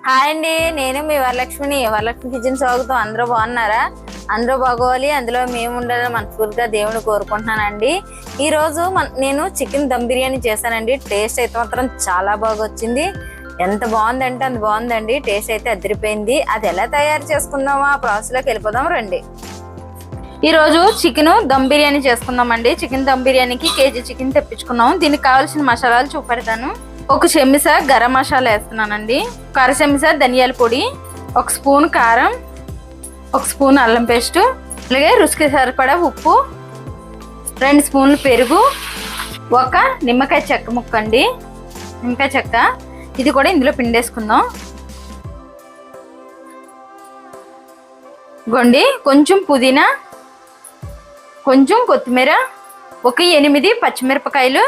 Hi అండి, నేను మీ వరలక్ష్మిని. Varalakshmi kitchen స్వాగతం. అందరూ బాగున్నారా? అందరూ బాగోవాలి, అందులో మేము ఉండాలని మనస్ఫూర్తిగా దేవుని కోరుకుంటున్నానండి. ఈ రోజు నేను చికెన్ దమ్ బిర్యానీ చేశానండి. టేస్ట్ అయితే మాత్రం చాలా బాగా వచ్చింది. ఎంత బాగుందంటే అంత బాగుందండి. టేస్ట్ అయితే అదిరిపోయింది. అది ఎలా తయారు చేసుకుందామో ఆ ప్రాసెస్లోకి వెళ్ళిపోదాం రండి. ఈ రోజు చికెన్ దమ్ బిర్యానీ చేసుకుందామండి. చికెన్ దమ్ బిర్యానీకి కేజీ చికెన్ తెప్పించుకున్నాం. దీనికి కావాల్సిన మసాలాలు చూపెడతాను. ఒక చెంచా గరం మసాలా వేస్తున్నానండి, ఒక అర చెంచా ధనియాల పొడి, ఒక స్పూన్ కారం, ఒక స్పూన్ అల్లం పేస్ట్, అలాగే రుచికి సరిపడా ఉప్పు, 2 స్పూన్లు పెరుగు, ఒక నిమ్మకాయ చెక్క ముక్క అండి, నిమ్మకాయ చెక్క ఇది కూడా ఇందులో పిండేసుకుందాం. గొండి కొంచెం పుదీనా, కొంచెం కొత్తిమీర, ఒక 8 పచ్చిమిరపకాయలు.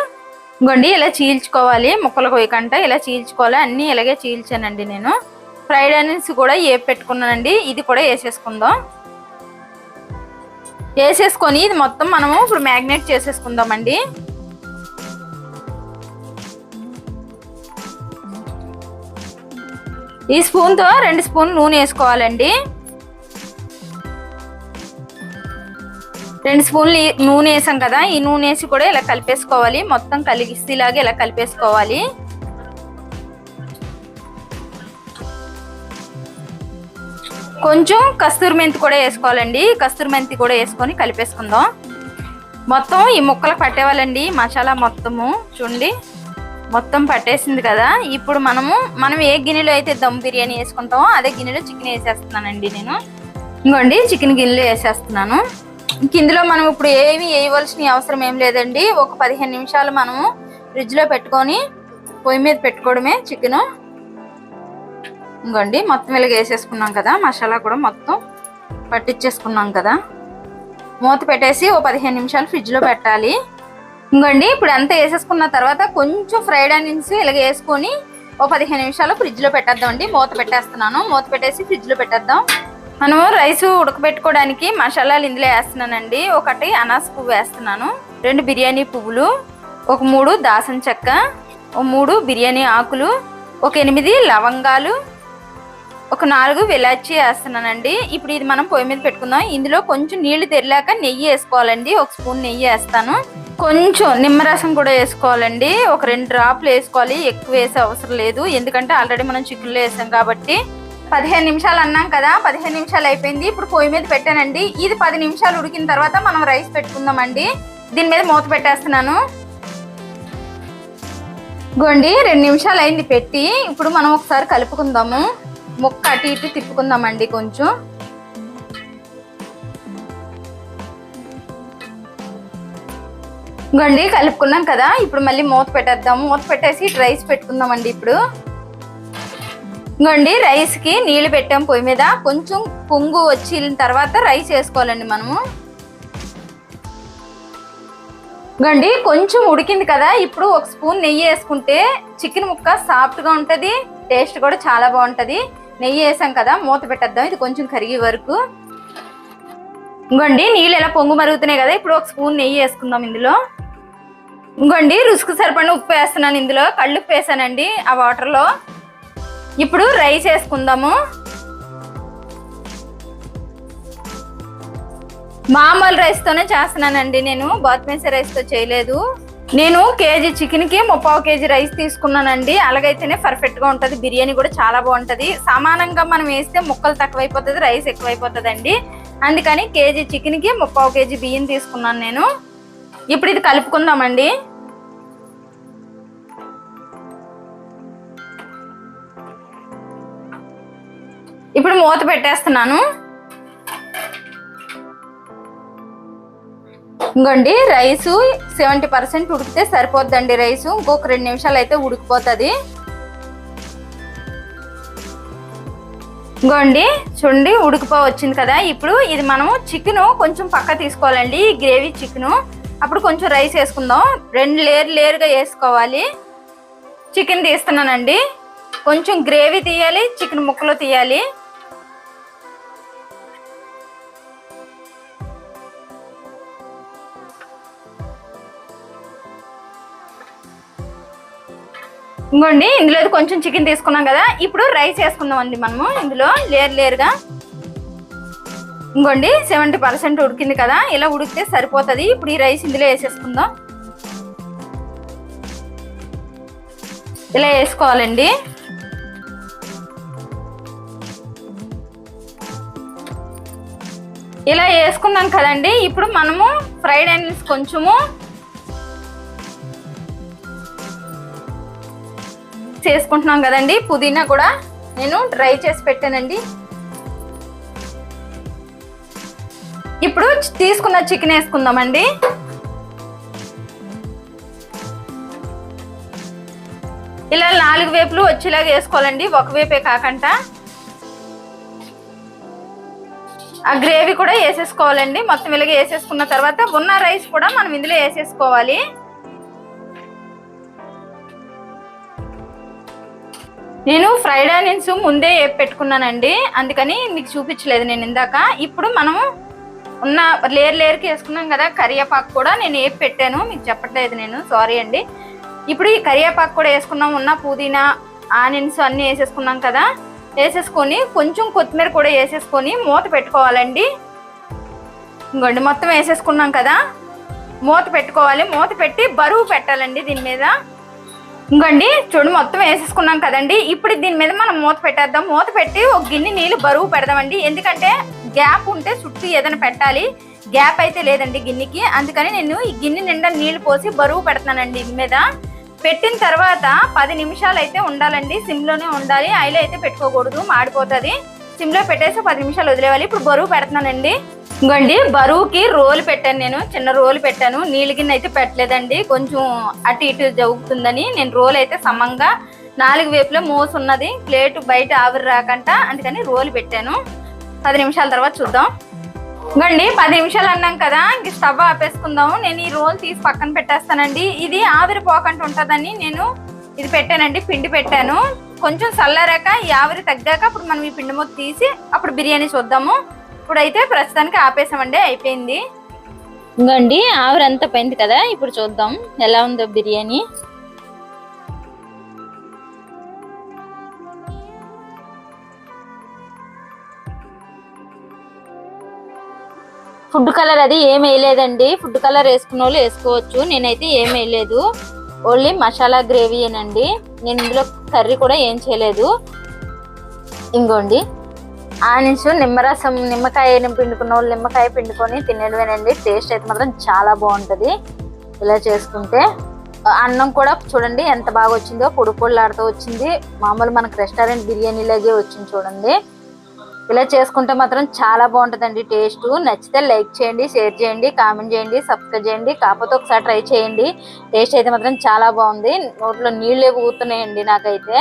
ఇంకోండి ఇలా చీల్చుకోవాలి, ముక్కలు కొయ్యకంట ఇలా చీల్చుకోవాలి. అన్నీ ఇలాగే చీల్చానండి నేను. ఫ్రైడ్ ఆనియన్స్ కూడా పెట్టుకున్నానండి, ఇది కూడా వేసేసుకుందాం. వేసేసుకొని ఇది మొత్తం మనము ఇప్పుడు మ్యాగ్నేట్ చేసేసుకుందామండి. ఈ స్పూన్తో 2 స్పూన్లు నూనె వేసుకోవాలండి. 2 స్పూన్లు నూనె వేసాం కదా, ఈ నూనె వేసి కూడా ఇలా కలిపేసుకోవాలి. మొత్తం కలిగిస్తేలాగా ఇలా కలిపేసుకోవాలి. కొంచెం కస్తూరి మెంతి కూడా వేసుకోవాలండి. కస్తూరి మెంతి కూడా వేసుకొని కలిపేసుకుందాం. మొత్తం ఈ ముక్కలకు పట్టేవాళ్ళండి మసాలా మొత్తము. చూడండి మొత్తం పట్టేసింది కదా. ఇప్పుడు మనం ఏ గిన్నెలో అయితే దమ్ బిర్యానీ వేసుకుంటామో అదే గిన్నెలో చికెన్ వేసేస్తున్నానండి నేను. ఇంకోండి చికెన్ గిన్నెలో వేసేస్తున్నాను. ఇందులో మనం ఇప్పుడు ఏమి వేయవలసిన అవసరం ఏం లేదండి. ఒక 15 నిమిషాలు మనము ఫ్రిడ్జ్ లో పెట్టుకొని పొయ్యి మీద పెట్టుకోవడమే చికెన్. ఇంకోండి మొత్తం ఇలాగ వేసేసుకున్నాం కదా, మసాలా కూడా మొత్తం పట్టించేసుకున్నాం కదా. మూత పెట్టేసి ఓ 15 నిమిషాలు ఫ్రిడ్జ్ లో పెట్టాలి. ఇంకోండి ఇప్పుడు అంతా వేసేసుకున్న తర్వాత కొంచెం ఫ్రైడ్ ఆనియన్స్ ఇలాగ వేసుకొని ఓ 15 నిమిషాలు ఫ్రిడ్జ్ లో పెట్టేద్దాం అండి. మూత పెట్టేస్తున్నాను. మూత పెట్టేసి ఫ్రిడ్జ్ లో పెట్టేద్దాం. మనము రైస్ ఉడకబెట్టుకోవడానికి మసాలాలు ఇందులో వేస్తున్నానండి. ఒకటి అనాస పువ్వు వేస్తున్నాను, 2 బిర్యానీ పువ్వులు, ఒక 3 దాసం చెక్క, ఒక 3 బిర్యానీ ఆకులు, ఒక 8 లవంగాలు, ఒక 4 ఇలాచీ వేస్తున్నానండి. ఇప్పుడు ఇది మనం పొయ్యి మీద పెట్టుకుందాం. ఇందులో కొంచెం నీళ్లు తెరిలాక నెయ్యి వేసుకోవాలండి. ఒక స్పూన్ నెయ్యి వేస్తాను. కొంచెం నిమ్మరసం కూడా వేసుకోవాలండి. ఒక 2 డ్రాప్లు వేసుకోవాలి, ఎక్కువ వేసే అవసరం లేదు. ఎందుకంటే ఆల్రెడీ మనం చికెన్లో వేసాం కాబట్టి. 15 నిమిషాలు అన్నాం కదా, 15 నిమిషాలు అయిపోయింది. ఇప్పుడు పొయ్యి మీద పెట్టానండి. ఇది 10 నిమిషాలు ఉడికిన తర్వాత మనం రైస్ పెట్టుకుందామండి. దీని మీద మూత పెట్టేస్తున్నాను. గోండి 2 నిమిషాలు అయింది పెట్టి. ఇప్పుడు మనం ఒకసారి కలుపుకుందాము. ముక్క అటు ఇటు తిప్పుకుందామండి కొంచెం. గోండి కలుపుకున్నాం కదా, ఇప్పుడు మళ్ళీ మూత పెట్టేద్దాము. మూత పెట్టేసి రైస్ పెట్టుకుందామండి. ఇప్పుడు ఇంకోండి రైస్ కి నీళ్లు పెట్టాం పొయ్యి మీద. కొంచెం పొంగు వచ్చిన తర్వాత రైస్ వేసుకోవాలండి మనము. ఇంకోండి కొంచెం ఉడికింది కదా, ఇప్పుడు ఒక స్పూన్ నెయ్యి వేసుకుంటే చికెన్ ముక్క సాఫ్ట్ గా ఉంటది, టేస్ట్ కూడా చాలా బాగుంటది. నెయ్యి వేసాం కదా, మూత పెట్టేద్దాం ఇది కొంచెం కరిగే వరకు. ఇంకోండి నీళ్ళు ఎలా పొంగు మరుగుతున్నాయి కదా, ఇప్పుడు ఒక స్పూన్ నెయ్యి వేసుకుందాం ఇందులో. ఇంకోండి రుచికి సరిపడిన ఉప్పు వేస్తున్నాను ఇందులో, కళ్ళుప్పు వేసానండి ఆ వాటర్ లో. ఇప్పుడు రైస్ వేసుకుందాము. మామూలు రైస్ తోనే చేస్తున్నానండి నేను, బాస్మతి రైస్ తో చేయలేదు. నేను కేజీ చికెన్ కి 3/4 కేజీ రైస్ తీసుకున్నానండి. అలాగైతేనే పర్ఫెక్ట్ గా ఉంటది. బిర్యానీ కూడా చాలా బాగుంటది. సమానంగా మనం వేస్తే ముక్కలు తక్కువైపోతుంది, రైస్ ఎక్కువైపోతుంది అండి. అందుకని కేజీ చికెన్ కి 3/4 కేజీ బియ్యం తీసుకున్నాను నేను. ఇప్పుడు ఇది కలుపుకుందామండి. ఇప్పుడు మూత పెట్టేస్తున్నాను. ఇంకోండి రైసు 70% ఉడికితే సరిపోద్దండి. రైసు ఇంకొక 2 నిమిషాలు అయితే ఉడికిపోతుంది. ఇంకోండి చూడండి ఉడికిపోవచ్చింది కదా. ఇప్పుడు ఇది మనము చికెన్ కొంచెం పక్క తీసుకోవాలండి, గ్రేవీ చికెన్. అప్పుడు కొంచెం రైస్ వేసుకుందాం. 2 లేయర్గా వేసుకోవాలి. చికెన్ తీస్తున్నానండి. కొంచెం గ్రేవీ తీయాలి, చికెన్ ముక్కలు తీయాలి. ఇంకోండి ఇందులో కొంచెం చికెన్ తీసుకున్నాం కదా, ఇప్పుడు రైస్ వేసుకుందాం అండి మనము ఇందులో లేయర్గా. ఇంకోండి 70% ఉడికింది కదా, ఇలా ఉడికితే సరిపోతుంది. ఇప్పుడు ఈ రైస్ ఇందులో వేసేసుకుందాం. ఇలా వేసుకోవాలండి. ఇలా వేసుకున్నాం కదండి, ఇప్పుడు మనము ఫ్రైడ్ ఆనియన్స్ కొంచెము చేసుకుంటున్నాం కదండి. పుదీనా కూడా నేను డ్రై చేసి పెట్టానండి. ఇప్పుడు తీసుకున్న చికెన్ వేసుకుందామండి. ఇలా 4 వైపులు వచ్చేలాగా వేసుకోవాలండి, ఒక వైపే కాకుండా. ఆ గ్రేవీ కూడా వేసేసుకోవాలండి. మొత్తం ఇలాగ వేసేసుకున్న తర్వాత ఉన్న రైస్ కూడా మనం ఇందులో వేసేసుకోవాలి. నేను ఫ్రైడ్ ఆనియన్స్ ముందే పెట్టుకున్నానండి, అందుకని మీకు చూపించలేదు నేను ఇందాక. ఇప్పుడు మనము ఉన్న లేయర్కి వేసుకున్నాం కదా, కరివేపాకు కూడా నేను వేపి పెట్టాను, మీకు చెప్పట్లేదు నేను, సారీ అండి. ఇప్పుడు ఈ కరివేపాకు కూడా వేసుకున్నాం, ఉన్న పుదీనా ఆనియన్స్ అన్నీ వేసేసుకున్నాం కదా, వేసేసుకొని కొంచెం కొత్తిమీర కూడా వేసేసుకొని మూత పెట్టుకోవాలండి. ఇంకోండి మొత్తం వేసేసుకున్నాం కదా, మూత పెట్టుకోవాలి. మూత పెట్టి బరువు పెట్టాలండి దీని మీద. ఇంకోండి చూడు మొత్తం వేసేసుకున్నాం కదండి, ఇప్పుడు దీని మీద మనం మూత పెట్టేద్దాం. మూత పెట్టి ఒక గిన్నె నీళ్ళు బరువు పెడదామండి, ఎందుకంటే గ్యాప్ ఉంటే చుట్టూ ఏదైనా పెట్టాలి. గ్యాప్ అయితే లేదండి గిన్నెకి, అందుకని నేను ఈ గిన్నె నిండా నీళ్లు పోసి బరువు పెడతానండి. దీని మీద పెట్టిన తర్వాత 10 నిమిషాలు అయితే ఉండాలండి, సిమ్లోనే ఉండాలి. ఆయిల్ అయితే పెట్టుకోకూడదు, మాడిపోతుంది. సిమ్లో పెట్టేసి 10 నిమిషాలు వదిలేవాలి. ఇప్పుడు బరువు పెడుతున్నానండి. ఇంకోండి బరువుకి రోలు పెట్టాను, నేను చిన్న రోలు పెట్టాను, నీళ్ళ గిన్నె అయితే పెట్టలేదండి, కొంచెం అటు ఇటు జరుగుతుందని. నేను రోలు అయితే సమంగా 4 వైపులో మోసు ఉన్నది, ప్లేట్ బయట ఆవిరి రాకుండా, అందుకని రోలు పెట్టాను. 10 నిమిషాల తర్వాత చూద్దాం. ఇంకోండి 10 నిమిషాలు అన్నాం కదా, ఇంక స్టవ్ ఆపేసుకుందాము. నేను ఈ రోల్ తీసి పక్కన పెట్టేస్తానండి. ఇది ఆవిరి పోకుండా ఉంటుందని నేను ఇది పెట్టానండి, పిండి పెట్టాను. కొంచెం చల్లారాక ఈ ఆవిరి తగ్గాక అప్పుడు మనం ఈ పిండి మొత్తం తీసి అప్పుడు బిర్యానీ చూద్దాము. ఇప్పుడైతే ప్రస్తుతానికి ఆపేసామండి, అయిపోయింది. ఇంకోండి ఆవిరి అంతా పోయింది కదా, ఇప్పుడు చూద్దాం ఎలా ఉందో బిర్యానీ. ఫుడ్ కలర్ అది ఏం వేయలేదండి, ఫుడ్ కలర్ వేసుకున్న వాళ్ళు వేసుకోవచ్చు, నేనైతే ఏం వేయలేదు. ఓన్లీ మసాలా గ్రేవీయేనండి, నేను ఇందులో కర్రీ కూడా ఏం చేయలేదు. ఇంకోండి ఆనియన్స్ నిమ్మరసం, నిమ్మకాయ పిండుకున్న వాళ్ళు నిమ్మకాయ పిండుకొని తినేయడమేనండి. టేస్ట్ అయితే మాత్రం చాలా బాగుంటుంది ఇలా చేసుకుంటే. అన్నం కూడా చూడండి ఎంత బాగా వచ్చిందో, పొడి పొడిలాడుతూ వచ్చింది. మామూలు మనకు రెస్టారెంట్ బిర్యానీ లాగే వచ్చింది చూడండి. ఇలా చేసుకుంటే మాత్రం చాలా బాగుంటుందండి టేస్ట్. నచ్చితే లైక్ చేయండి, షేర్ చేయండి, కామెంట్ చేయండి, సబ్స్క్రైబ్ చేయండి. కాకపోతే ఒకసారి ట్రై చేయండి, టేస్ట్ అయితే మాత్రం చాలా బాగుంది. నోట్లో నీళ్ళే ఊరుతున్నాయండి నాకైతే.